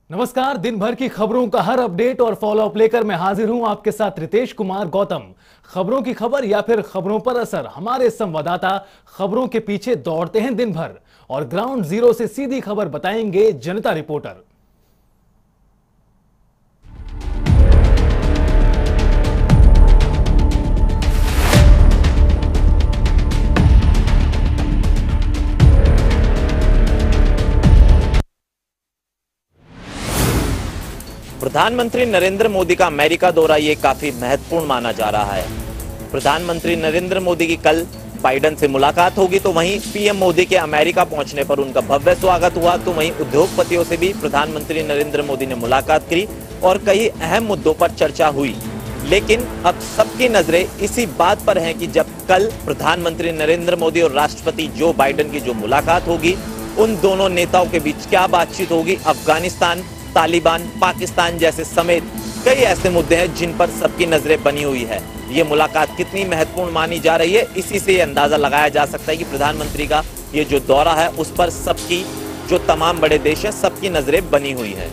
नमस्कार। दिन भर की खबरों का हर अपडेट और फॉलोअप लेकर मैं हाजिर हूं आपके साथ रितेश कुमार गौतम। खबरों की खबर या फिर खबरों पर असर, हमारे संवाददाता खबरों के पीछे दौड़ते हैं दिन भर और ग्राउंड जीरो से सीधी खबर बताएंगे जनता रिपोर्टर। प्रधानमंत्री नरेंद्र मोदी का अमेरिका दौरा ये काफी महत्वपूर्ण माना जा रहा है। प्रधानमंत्री नरेंद्र मोदी की कल बाइडेन से मुलाकात होगी, तो वहीं पीएम मोदी के अमेरिका पहुंचने पर उनका भव्य स्वागत हुआ। तो वहीं उद्योगपतियों से भी प्रधानमंत्री नरेंद्र मोदी ने मुलाकात की और कई अहम मुद्दों पर चर्चा हुई। लेकिन अब सबकी नजरें इसी बात पर हैं कि जब कल प्रधानमंत्री नरेंद्र मोदी और राष्ट्रपति जो बाइडेन की जो मुलाकात होगी, उन दोनों नेताओं के बीच क्या बातचीत होगी। अफगानिस्तान, तालिबान, पाकिस्तान जैसे समेत कई ऐसे मुद्दे हैं जिन पर सबकी नजरें बनी हुई है। ये मुलाकात कितनी महत्वपूर्ण मानी जा रही है, इसी से अंदाजा लगाया जा सकता है कि प्रधानमंत्री का ये जो दौरा है उस पर सबकी, जो तमाम बड़े देश है, सबकी नजरें बनी हुई है।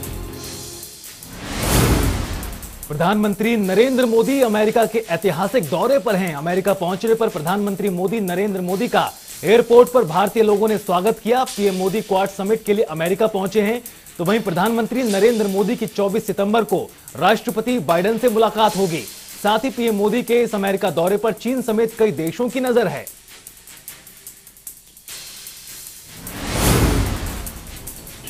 प्रधानमंत्री नरेंद्र मोदी अमेरिका के ऐतिहासिक दौरे पर हैं। अमेरिका पहुंचने पर प्रधानमंत्री नरेंद्र मोदी का एयरपोर्ट पर भारतीय लोगों ने स्वागत किया। पीएम मोदी क्वाड समिट के लिए अमेरिका पहुंचे हैं। तो वहीं प्रधानमंत्री नरेंद्र मोदी की 24 सितंबर को राष्ट्रपति बाइडेन से मुलाकात होगी। साथ ही पीएम मोदी के इस अमेरिका दौरे पर चीन समेत कई देशों की नजर है।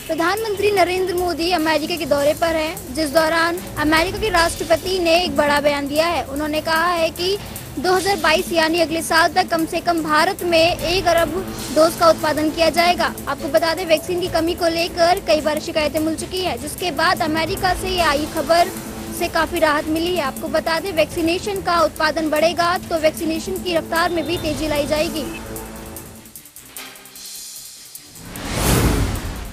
प्रधानमंत्री नरेंद्र मोदी अमेरिका के दौरे पर हैं, जिस दौरान अमेरिका के राष्ट्रपति ने एक बड़ा बयान दिया है। उन्होंने कहा है कि 2022 यानी अगले साल तक कम से कम भारत में 1 अरब डोज का उत्पादन किया जाएगा। आपको बता दें, वैक्सीन की कमी को लेकर कई बार शिकायतें मिल चुकी है, जिसके बाद अमेरिका से ये आई खबर से काफी राहत मिली है। आपको बता दें, वैक्सीनेशन का उत्पादन बढ़ेगा तो वैक्सीनेशन की रफ्तार में भी तेजी लाई जाएगी।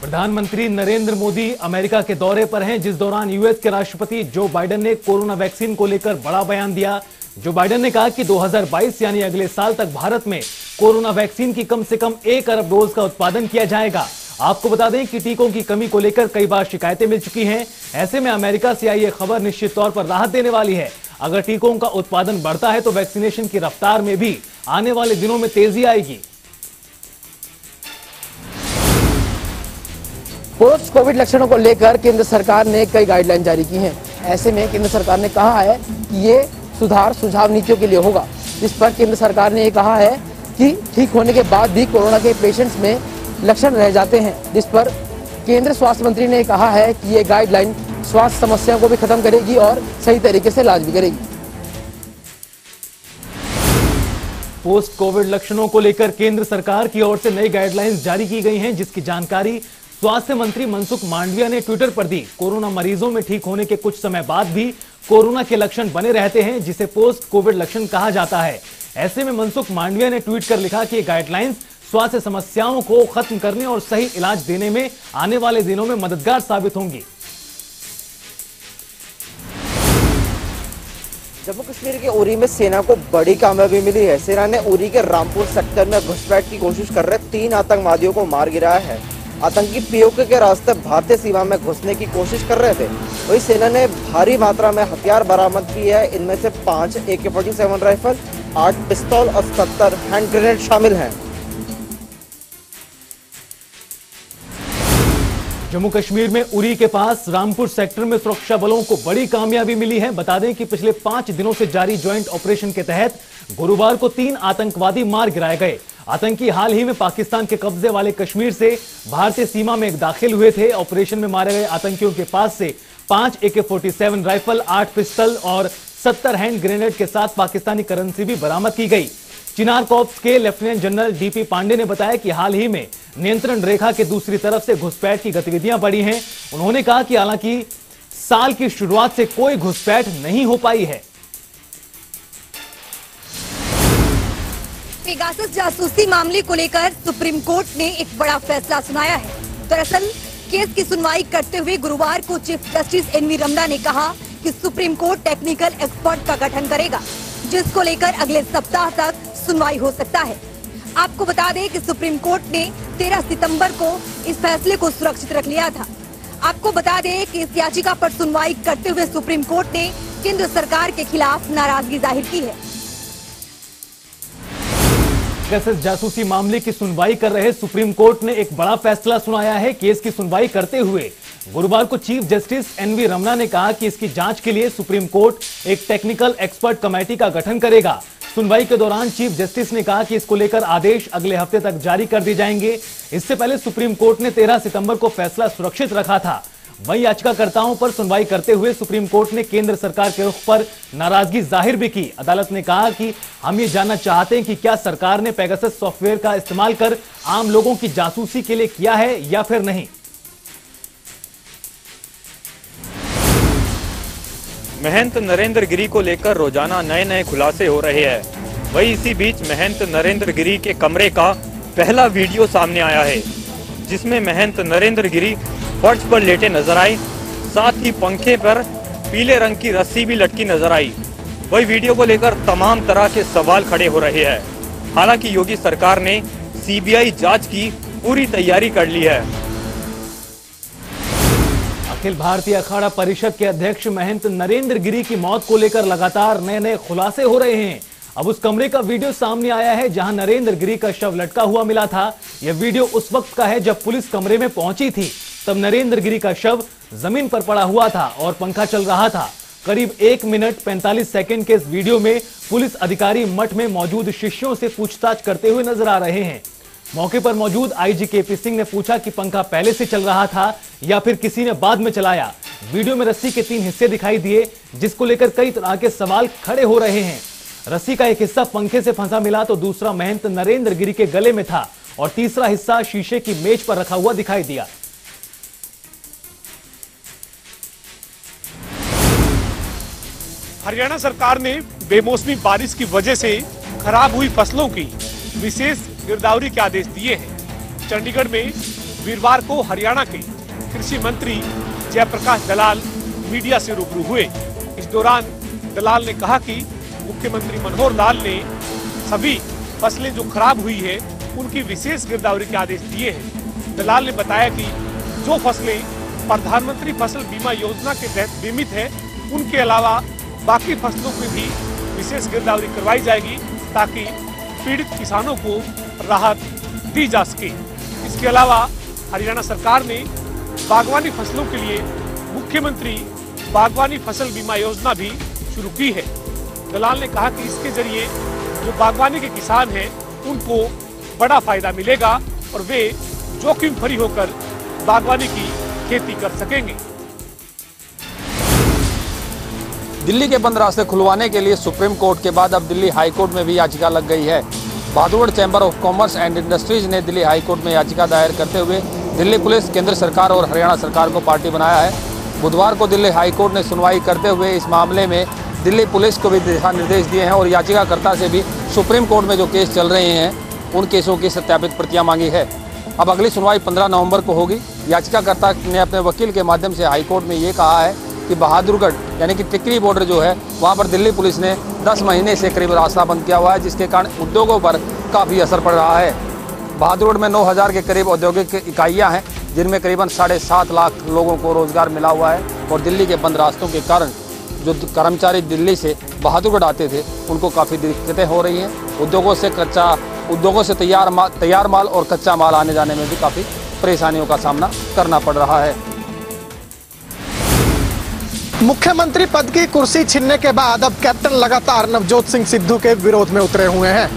प्रधानमंत्री नरेंद्र मोदी अमेरिका के दौरे पर हैं, जिस दौरान यूएस के राष्ट्रपति जो बाइडेन ने कोरोना वैक्सीन को लेकर बड़ा बयान दिया। जो बाइडेन ने कहा कि 2022 यानी अगले साल तक भारत में कोरोना वैक्सीन की कम से कम 1 अरब डोज का उत्पादन किया जाएगा। आपको बता दें कि टीकों की कमी को लेकर कई बार शिकायतें मिल चुकी हैं। ऐसे में अमेरिका से आई ये खबर निश्चित तौर पर राहत देने वाली है। अगर टीकों का उत्पादन बढ़ता है तो वैक्सीनेशन की रफ्तार में भी आने वाले दिनों में तेजी आएगी। पोस्ट कोविड लक्षणों को लेकर केंद्र सरकार ने कई गाइडलाइन जारी की हैं। ऐसे में केंद्र सरकार ने कहा है कि ये सुधार सुझाव नीतियों के लिए होगा, जिस पर केंद्र सरकार ने ये कहा है कि ठीक होने के बाद भी कोरोना के पेशेंट्स में लक्षण रह जाते हैं, जिस पर केंद्र स्वास्थ्य मंत्री ने कहा है कि ये गाइडलाइन स्वास्थ्य समस्याओं को भी खत्म करेगी और सही तरीके से इलाज भी करेगी। पोस्ट कोविड लक्षणों को लेकर केंद्र सरकार की ओर से नई गाइडलाइंस जारी की गई हैं, जिसकी जानकारी स्वास्थ्य मंत्री मनसुख मांडविया ने ट्विटर पर दी। कोरोना मरीजों में ठीक होने के कुछ समय बाद भी कोरोना के लक्षण बने रहते हैं, जिसे पोस्ट कोविड लक्षण कहा जाता है। ऐसे में मनसुख मांडविया ने ट्वीट कर लिखा कि ये गाइडलाइंस स्वास्थ्य समस्याओं को खत्म करने और सही इलाज देने में आने वाले दिनों में मददगार साबित होंगी। जम्मू कश्मीर के उरी में सेना को बड़ी कामयाबी मिली है। सेना ने उरी के रामपुर सेक्टर में घुसपैठ की कोशिश कर रहे 3 आतंकवादियों को मार गिराया है। आतंकी पीओके के रास्ते भारतीय सीमा में घुसने की कोशिश कर रहे थे। वही सेना ने भारी मात्रा में हथियार बरामद किए हैं। इनमें से 5 AK-47 राइफल, 8 पिस्तौल और 70 हैंड ग्रेनेड शामिल हैं। जम्मू कश्मीर में उरी के पास रामपुर सेक्टर में सुरक्षा बलों को बड़ी कामयाबी मिली है। बता दें कि पिछले 5 दिनों से जारी ज्वाइंट ऑपरेशन के तहत गुरुवार को 3 आतंकवादी मार गिराए गए। आतंकी हाल ही में पाकिस्तान के कब्जे वाले कश्मीर से भारतीय सीमा में दाखिल हुए थे। ऑपरेशन में मारे गए आतंकियों के पास से 5 AK-47 राइफल, 8 पिस्टल और 70 हैंड ग्रेनेड के साथ पाकिस्तानी करेंसी भी बरामद की गई। चिनार कॉर्प्स के लेफ्टिनेंट जनरल DP पांडे ने बताया कि हाल ही में नियंत्रण रेखा के दूसरी तरफ से घुसपैठ की गतिविधियां बढ़ी हैं। उन्होंने कहा कि हालांकि साल की शुरुआत से कोई घुसपैठ नहीं हो पाई है। पेगासस जासूसी मामले को लेकर सुप्रीम कोर्ट ने एक बड़ा फैसला सुनाया है। दरअसल केस की सुनवाई करते हुए गुरुवार को चीफ जस्टिस NV रमना ने कहा कि सुप्रीम कोर्ट टेक्निकल एक्सपर्ट का गठन करेगा, जिसको लेकर अगले सप्ताह तक सुनवाई हो सकता है। आपको बता दें कि सुप्रीम कोर्ट ने 13 सितंबर को इस फैसले को सुरक्षित रख लिया था। आपको बता दें कि इस याचिका पर सुनवाई करते हुए सुप्रीम कोर्ट ने केंद्र सरकार के खिलाफ नाराजगी जाहिर की है। पेगासस जासूसी मामले की सुनवाई कर रहे सुप्रीम कोर्ट ने एक बड़ा फैसला सुनाया है। केस की सुनवाई करते हुए गुरुवार को चीफ जस्टिस एनवी रमना ने कहा कि इसकी जांच के लिए सुप्रीम कोर्ट एक टेक्निकल एक्सपर्ट कमेटी का गठन करेगा। सुनवाई के दौरान चीफ जस्टिस ने कहा कि इसको लेकर आदेश अगले हफ्ते तक जारी कर दिए जाएंगे। इससे पहले सुप्रीम कोर्ट ने 13 सितंबर को फैसला सुरक्षित रखा था। वहीं याचिकाकर्ताओं पर सुनवाई करते हुए सुप्रीम कोर्ट ने केंद्र सरकार के रुख पर नाराजगी जाहिर भी की। अदालत ने कहा कि हम ये जानना चाहते हैं कि क्या सरकार ने पेगासस सॉफ्टवेयर का इस्तेमाल कर आम लोगों की जासूसी के लिए किया है या फिर नहीं। महंत नरेंद्र गिरी को लेकर रोजाना नए नए खुलासे हो रहे हैं। वहीं इसी बीच महंत नरेंद्र गिरी के कमरे का पहला वीडियो सामने आया है, जिसमें महंत नरेंद्र गिरी फर्श पर लेटे नजर आए। साथ ही पंखे पर पीले रंग की रस्सी भी लटकी नजर आई। वही वीडियो को लेकर तमाम तरह के सवाल खड़े हो रहे हैं। हालांकि योगी सरकार ने सीबीआई जांच की पूरी तैयारी कर ली है। अखिल भारतीय अखाड़ा परिषद के अध्यक्ष महंत नरेंद्र गिरी की मौत को लेकर लगातार नए नए खुलासे हो रहे हैं। अब उस कमरे का वीडियो सामने आया है जहां नरेंद्र गिरी का शव लटका हुआ मिला था। यह वीडियो उस वक्त का है जब पुलिस कमरे में पहुंची थी। तब नरेंद्र गिरी का शव जमीन पर पड़ा हुआ था और पंखा चल रहा था। करीब 1 मिनट 45 सेकंड के इस वीडियो में पुलिस अधिकारी मठ में मौजूद शिष्यों से पूछताछ करते हुए नजर आ रहे हैं। मौके पर मौजूद आईजी केपी सिंह ने पूछा कि पंखा पहले से चल रहा था या फिर किसी ने बाद में चलाया। वीडियो में रस्सी के 3 हिस्से दिखाई दिए, जिसको लेकर कई तरह के सवाल खड़े हो रहे हैं। रस्सी का एक हिस्सा पंखे से फंसा मिला तो दूसरा महंत नरेंद्र गिरी के गले में था और तीसरा हिस्सा शीशे की मेज पर रखा हुआ दिखाई दिया। हरियाणा सरकार ने बेमौसमी बारिश की वजह से खराब हुई फसलों की विशेष गिरदावरी के आदेश दिए हैं। चंडीगढ़ में वीरवार को हरियाणा के कृषि मंत्री जयप्रकाश दलाल मीडिया से रूबरू हुए। इस दौरान दलाल ने कहा कि मुख्यमंत्री मनोहर लाल ने सभी फसलें जो खराब हुई है उनकी विशेष गिरदावरी के आदेश दिए हैं। दलाल ने बताया कि जो फसलें प्रधानमंत्री फसल बीमा योजना के तहत बीमित है, उनके अलावा बाकी फसलों की भी विशेष गिरदावरी करवाई जाएगी ताकि पीड़ित किसानों को राहत दी जा सके। इसके अलावा हरियाणा सरकार ने बागवानी फसलों के लिए मुख्यमंत्री बागवानी फसल बीमा योजना भी शुरू की है। दलाल ने कहा कि इसके जरिए जो बागवानी के किसान हैं उनको बड़ा फायदा मिलेगा और वे जोखिम फ्री होकर बागवानी की खेती कर सकेंगे। दिल्ली के बंद रास्ते खुलवाने के लिए सुप्रीम कोर्ट के बाद अब दिल्ली हाई कोर्ट में भी याचिका लग गई है। Bahadurgarh chamber of commerce and industries ने दिल्ली हाई कोर्ट में याचिका दायर करते हुए दिल्ली पुलिस, केंद्र सरकार और हरियाणा सरकार को पार्टी बनाया है। बुधवार को दिल्ली हाई कोर्ट ने सुनवाई करते हुए इस मामले में दिल्ली पुलिस को भी दिशा निर्देश दिए हैं और याचिकाकर्ता से भी सुप्रीम कोर्ट में जो केस चल रहे हैं उन केसों की सत्यापित प्रतियां मांगी है। अब अगली सुनवाई 15 नवंबर को होगी। याचिकाकर्ता ने अपने वकील के माध्यम से हाई कोर्ट में ये कहा है कि बहादुरगढ़ यानी कि टिकरी बॉर्डर जो है वहाँ पर दिल्ली पुलिस ने 10 महीने से करीब रास्ता बंद किया हुआ है, जिसके कारण उद्योगों पर काफ़ी असर पड़ रहा है। बहादुरगढ़ में 9000 के करीब औद्योगिक इकाइयाँ हैं, जिनमें करीबन 7.5 लाख लोगों को रोजगार मिला हुआ है और दिल्ली के बंद रास्तों के कारण जो कर्मचारी दिल्ली से बहादुरगढ़ आते थे उनको काफ़ी दिक्कतें हो रही हैं। उद्योगों से तैयार माल और कच्चा माल आने जाने में भी काफ़ी परेशानियों का सामना करना पड़ रहा है। मुख्यमंत्री पद की कुर्सी छीनने के बाद अब कैप्टन लगातार नवजोत सिंह सिद्धू के विरोध में उतरे हुए हैं।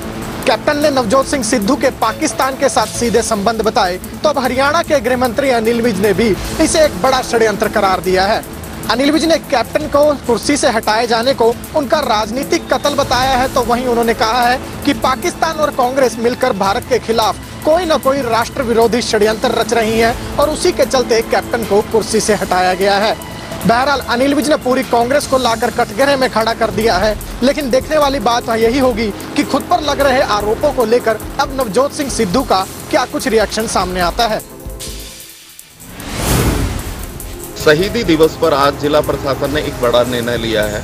कैप्टन ने नवजोत सिंह सिद्धू के पाकिस्तान के साथ सीधे संबंध बताए तो अब हरियाणा के गृह मंत्री अनिल विज ने भी इसे एक बड़ा षड्यंत्र करार दिया है। अनिल विज ने कैप्टन को कुर्सी से हटाए जाने को उनका राजनीतिक कत्ल बताया है, तो वहीं उन्होंने कहा है कि पाकिस्तान और कांग्रेस मिलकर भारत के खिलाफ कोई न कोई राष्ट्र विरोधी षड्यंत्र रच रही है और उसी के चलते कैप्टन को कुर्सी से हटाया गया है। बहरहाल अनिल विज ने पूरी कांग्रेस को लाकर कटघरे में खड़ा कर दिया है, लेकिन देखने वाली बात यही होगी कि खुद पर लग रहे आरोपों को लेकर अब नवजोत सिंह सिद्धू का क्या कुछ रिएक्शन सामने आता है। शहीदी दिवस पर आज जिला प्रशासन ने एक बड़ा निर्णय लिया है।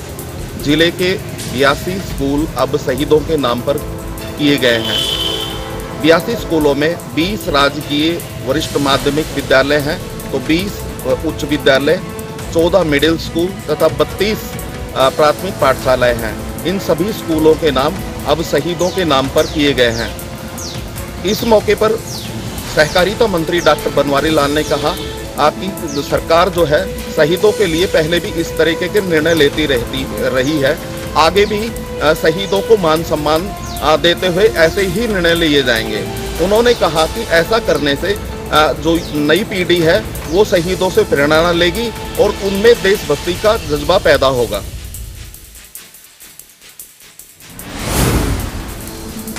जिले के 82 स्कूल अब शहीदों के नाम पर किए गए हैं। 82 स्कूलों में 20 राजकीय वरिष्ठ माध्यमिक विद्यालय हैं तो 20 उच्च विद्यालय, 14 मिडिल स्कूल तथा 32 प्राथमिक पाठशालाएं हैं। इन सभी स्कूलों के नाम अब शहीदों के नाम पर किए गए हैं। इस मौके पर सहकारिता मंत्री डॉक्टर बनवारी लाल ने कहा कि सरकार जो है शहीदों के लिए पहले भी इस तरीके के निर्णय लेती रही है, आगे भी शहीदों को मान सम्मान देते हुए ऐसे ही निर्णय लिए जाएंगे। उन्होंने कहा कि ऐसा करने से जो नई पीढ़ी है वो शहीदों से प्रेरणा लेगी और उनमें देशभक्ति का जज्बा पैदा होगा।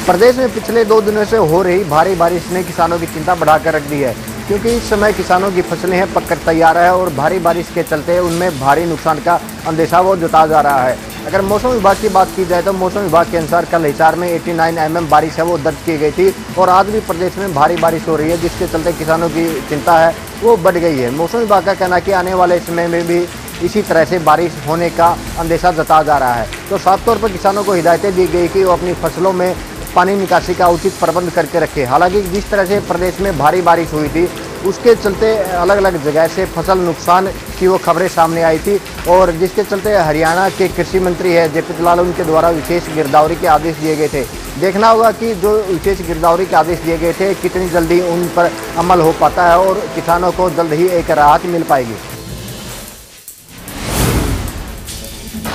प्रदेश में पिछले 2 दिनों से हो रही भारी बारिश ने किसानों की चिंता बढ़ाकर रख दी है, क्योंकि इस समय किसानों की फसलें हैं पककर तैयार है और भारी बारिश के चलते उनमें भारी नुकसान का अंदेशा वो जताया जा रहा है। अगर मौसम विभाग की बात की जाए तो मौसम विभाग के अनुसार कल हिसार में 89 mm बारिश है वो दर्ज की गई थी और आज भी प्रदेश में भारी बारिश हो रही है, जिसके चलते किसानों की चिंता है वो बढ़ गई है। मौसम विभाग का कहना है कि आने वाले समय में भी इसी तरह से बारिश होने का अंदेशा जताया जा रहा है। तो साफ तौर पर किसानों को हिदायतें दी गई कि वो अपनी फसलों में पानी निकासी का उचित प्रबंध करके रखे। हालांकि जिस तरह से प्रदेश में भारी बारिश हुई थी उसके चलते अलग अलग जगह से फसल नुकसान की वो खबरें सामने आई थी और जिसके चलते हरियाणा के कृषि मंत्री है जेपी दलाल, उनके द्वारा विशेष गिरदावरी के आदेश दिए गए थे। देखना होगा कि जो विशेष गिरदावरी के आदेश दिए गए थे कितनी जल्दी उन पर अमल हो पाता है और किसानों को जल्द ही एक राहत मिल पाएगी।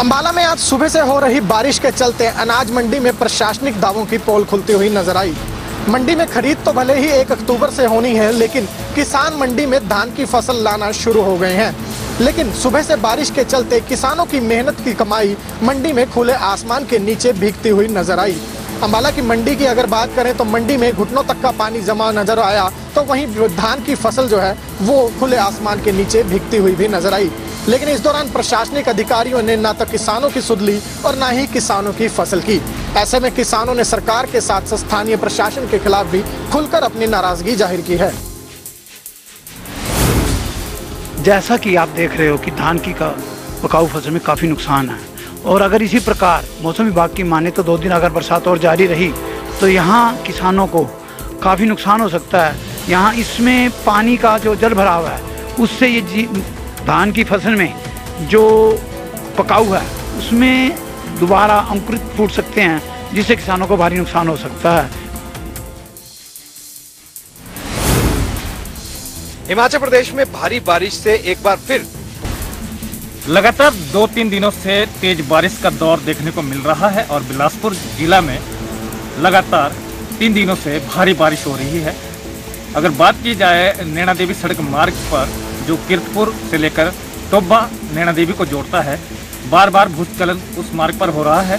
अंबाला में आज सुबह से हो रही बारिश के चलते अनाज मंडी में प्रशासनिक दावों की पोल खुलती हुई नजर आई। मंडी में खरीद तो भले ही 1 अक्टूबर से होनी है, लेकिन किसान मंडी में धान की फसल लाना शुरू हो गए हैं। लेकिन सुबह से बारिश के चलते किसानों की मेहनत की कमाई मंडी में खुले आसमान के नीचे भीगती हुई नजर आई। अंबाला की मंडी की अगर बात करें तो मंडी में घुटनों तक का पानी जमा नजर आया, तो वहीं धान की फसल जो है वो खुले आसमान के नीचे भीगती हुई भी नजर आई। लेकिन इस दौरान प्रशासनिक अधिकारियों ने न तो किसानों की सुध ली और न ही किसानों की फसल की। ऐसे में किसानों ने सरकार के साथ स्थानीय प्रशासन के खिलाफ भी खुलकर अपनी नाराजगी जाहिर की है। जैसा कि आप देख रहे हो कि धान की पकाऊ फसल में काफ़ी नुकसान है और अगर इसी प्रकार मौसम विभाग की माने तो 2 दिन अगर बरसात और जारी रही तो यहाँ किसानों को काफ़ी नुकसान हो सकता है। यहाँ इसमें पानी का जो जल भराव है उससे ये धान की फसल में जो पकाऊ है उसमें दोबारा अंकुरित फूट सकते हैं, जिससे किसानों को भारी नुकसान हो सकता है। हिमाचल प्रदेश में भारी बारिश से एक बार फिर लगातार 2-3 दिनों से तेज बारिश का दौर देखने को मिल रहा है और बिलासपुर जिला में लगातार 3 दिनों से भारी बारिश हो रही है। अगर बात की जाए नैना देवी सड़क मार्ग पर जो कीर्तपुर से लेकर टोबा नैना देवी को जोड़ता है, बार बार भूस्खलन उस मार्ग पर हो रहा है।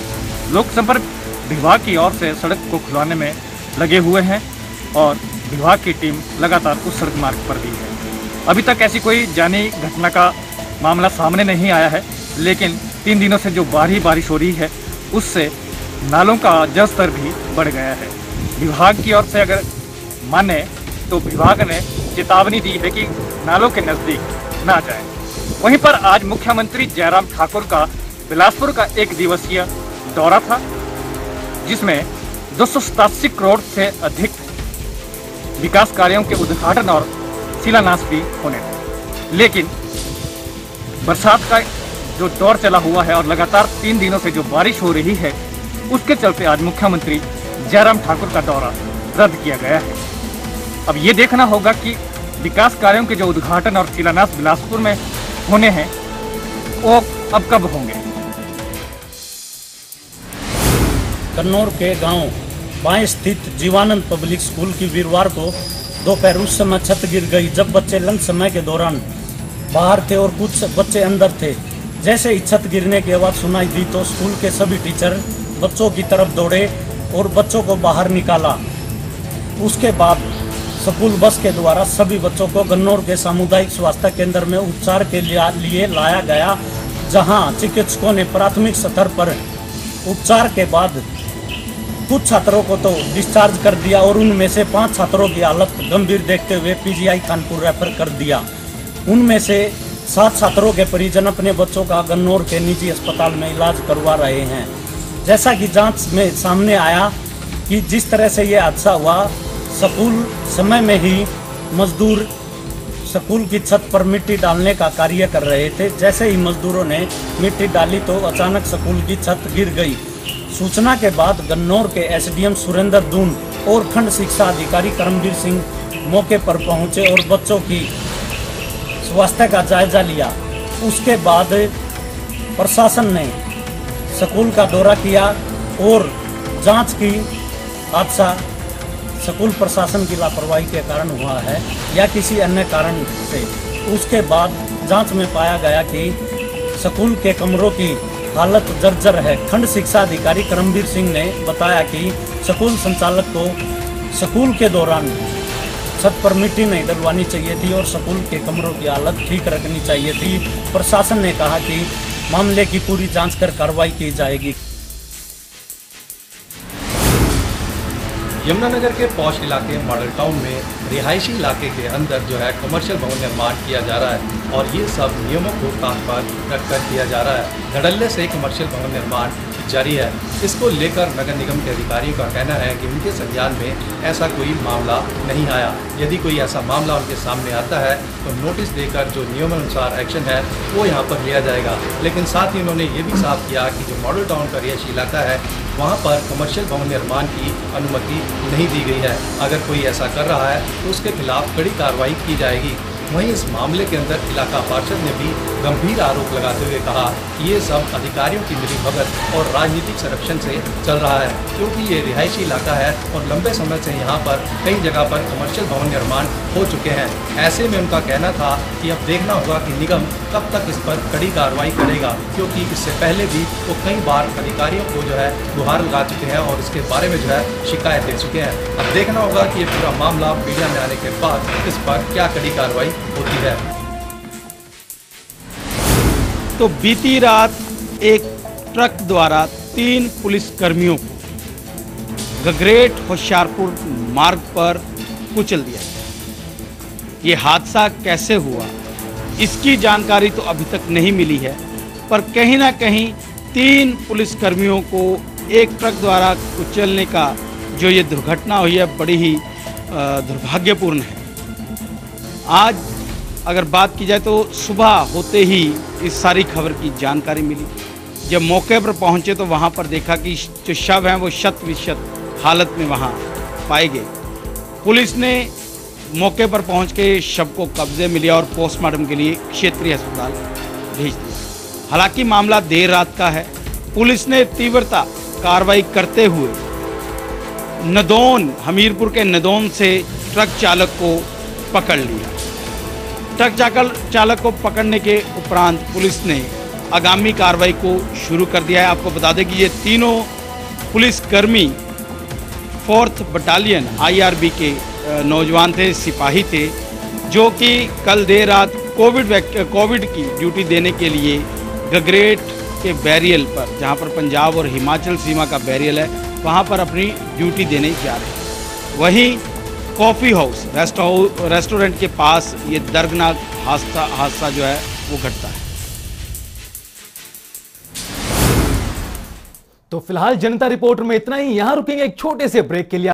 लोक संपर्क विभाग की ओर से सड़क को खुलवाने में लगे हुए हैं और विभाग की टीम लगातार उस सड़क मार्ग पर भी है। अभी तक ऐसी कोई जानी घटना का मामला सामने नहीं आया है, लेकिन 3 दिनों से जो भारी बारिश हो रही है उससे नालों का जल स्तर भी बढ़ गया है। विभाग की ओर से अगर माने तो विभाग ने चेतावनी दी है कि नालों के नजदीक ना जाए। वहीं पर आज मुख्यमंत्री जयराम ठाकुर का बिलासपुर का 1 दिवसीय दौरा था, जिसमें 287 करोड़ से अधिक विकास कार्यों के उद्घाटन और शिलान्यास भी होने थे। लेकिन बरसात का जो दौर चला हुआ है और लगातार 3 दिनों से जो बारिश हो रही है उसके चलते आज मुख्यमंत्री जयराम ठाकुर का दौरा रद्द किया गया है। अब ये देखना होगा कि विकास कार्यों के जो उद्घाटन और शिलान्यास बिलासपुर में होने हैं वो अब कब होंगे। कन्नौर के गांव बाएं स्थित जीवानंद पब्लिक स्कूल की वीरवार को दोपहर उस समय छत गिर गई जब बच्चे लंच समय के दौरान बाहर थे और कुछ बच्चे अंदर थे। जैसे ही छत गिरने की आवाज़ सुनाई दी तो स्कूल के सभी टीचर बच्चों की तरफ दौड़े और बच्चों को बाहर निकाला। उसके बाद स्कूल बस के द्वारा सभी बच्चों को गन्नौर के सामुदायिक स्वास्थ्य केंद्र में उपचार के लिए लाया गया, जहां चिकित्सकों ने प्राथमिक स्तर पर उपचार के बाद कुछ छात्रों को तो डिस्चार्ज कर दिया और उनमें से 5 छात्रों की हालत गंभीर देखते हुए पीजीआई कानपुर रेफर कर दिया। उनमें से 7 छात्रों के परिजन अपने बच्चों का गन्नौर के निजी अस्पताल में इलाज करवा रहे हैं। जैसा कि जांच में सामने आया कि जिस तरह से ये हादसा हुआ, स्कूल समय में ही मजदूर स्कूल की छत पर मिट्टी डालने का कार्य कर रहे थे। जैसे ही मजदूरों ने मिट्टी डाली तो अचानक स्कूल की छत गिर गई। सूचना के बाद गन्नौर के एसडीएम सुरेंद्र दून और खंड शिक्षा अधिकारी करमवीर सिंह मौके पर पहुंचे और बच्चों की स्वास्थ्य का जायजा लिया। उसके बाद प्रशासन ने स्कूल का दौरा किया और जांच की। हादसा स्कूल प्रशासन की लापरवाही के कारण हुआ है या किसी अन्य कारण से। उसके बाद जांच में पाया गया कि स्कूल के कमरों की हालत जर्जर है। खंड शिक्षा अधिकारी करमवीर सिंह ने बताया कि स्कूल संचालक को स्कूल के दौरान छत पर मिट्टी नहीं डलवानी चाहिए थी और स्कूल के कमरों की हालत ठीक रखनी चाहिए थी। प्रशासन ने कहा कि मामले की पूरी जांच कर कार्रवाई की जाएगी। यमुनानगर के पॉश इलाके मॉडल टाउन में रिहायशी इलाके के अंदर जो है कमर्शियल भवन निर्माण किया जा रहा है और ये सब नियमों को ताक पर रखकर किया जा रहा है। धड़ल्ले से कमर्शियल भवन निर्माण जारी है। इसको लेकर नगर निगम के अधिकारियों का कहना है कि उनके संज्ञान में ऐसा कोई मामला नहीं आया। यदि कोई ऐसा मामला उनके सामने आता है तो नोटिस देकर जो नियमानुसार एक्शन है वो यहाँ पर लिया जाएगा। लेकिन साथ ही उन्होंने ये भी साफ किया कि जो मॉडल टाउन का रिहायशी इलाका है वहाँ पर कमर्शियल भवन निर्माण की अनुमति नहीं दी गई है। अगर कोई ऐसा कर रहा है तो उसके खिलाफ कड़ी कार्रवाई की जाएगी। वहीं इस मामले के अंदर इलाका पार्षद ने भी गंभीर आरोप लगाते हुए कहा कि ये सब अधिकारियों की मिलीभगत और राजनीतिक संरक्षण से चल रहा है, क्योंकि ये रिहायशी इलाका है और लंबे समय से यहाँ पर कई जगह पर कमर्शियल भवन निर्माण हो चुके हैं। ऐसे में उनका कहना था कि अब देखना होगा कि निगम कब तक इस पर कड़ी कार्रवाई करेगा, क्योंकि इससे पहले भी वो कई बार अधिकारियों को जो है गुहार लगा चुके हैं और इसके बारे में जो है शिकायत दे चुके हैं। अब देखना होगा कि ये पूरा मामला मीडिया में आने के बाद इस पर क्या कड़ी कार्रवाई होती है। तो बीती रात एक ट्रक द्वारा 3 पुलिस कर्मियों को गगरेट होशियारपुर मार्ग पर कुचल दिया गया। ये हादसा कैसे हुआ इसकी जानकारी तो अभी तक नहीं मिली है, पर कहीं ना कहीं 3 पुलिस कर्मियों को एक ट्रक द्वारा कुचलने का जो ये दुर्घटना हुई है बड़ी ही दुर्भाग्यपूर्ण है। आज अगर बात की जाए तो सुबह होते ही इस सारी खबर की जानकारी मिली। जब मौके पर पहुंचे तो वहां पर देखा कि जो शव हैं वो शत विशत हालत में वहां पाए गए। पुलिस ने मौके पर पहुंच के शव को कब्जे में लिया और पोस्टमार्टम के लिए क्षेत्रीय अस्पताल भेज दिया। हालांकि मामला देर रात का है। पुलिस ने तीव्रता कार्रवाई करते हुए नदौन हमीरपुर के नदौन से ट्रक चालक को पकड़ लिया। ट्रक चालक को पकड़ने के उपरांत पुलिस ने आगामी कार्रवाई को शुरू कर दिया है। आपको बता दें कि ये तीनों पुलिसकर्मी 4th बटालियन IRB के नौजवान थे, सिपाही थे, जो कि कल देर रात कोविड की ड्यूटी देने के लिए गगरेट के बैरियल पर, जहां पर पंजाब और हिमाचल सीमा का बैरियल है, वहां पर अपनी ड्यूटी देने जा रहे हैं। वहीं कॉफ़ी हाउस रेस्टोरेंट के पास ये दर्दनाक हादसा जो है वो घटता है। तो फिलहाल जनता रिपोर्टर में इतना ही। यहां रुकेंगे एक छोटे से ब्रेक के लिए।